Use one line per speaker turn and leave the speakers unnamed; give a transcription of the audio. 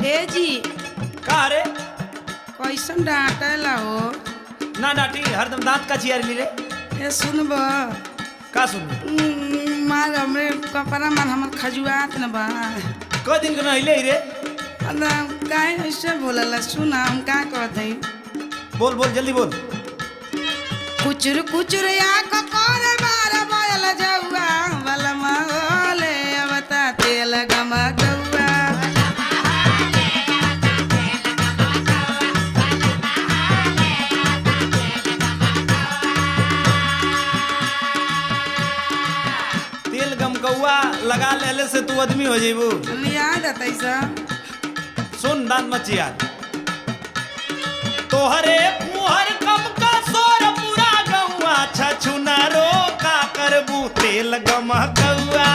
ए जी
का रे?
कैसन डांटेला हो?
ना डांटी, हरदम दांत का चियारी ली रे।
ए सुनब
का सुन?
मार हमरे कपड़ा मार हमर खजुआत न बा।
क दिन के नहिले रे?
अदा काहे ऐसे बोलला? सुना हम का कहत हई।
बोल बोल जल्दी बोल।
कुचुर कुचुर या कोरे मार बोल जौआ बलमा ओले अवता तेल गमा गौआ।
तेल गमकौआ लगा लेले से तू आदमी हो जेबू।
याद आतै सब।
सुन दांत मत चियार। तोहरे मुहर कम का सोर पूरा गौआ छछुना रो का करबू तेल गमकौआ।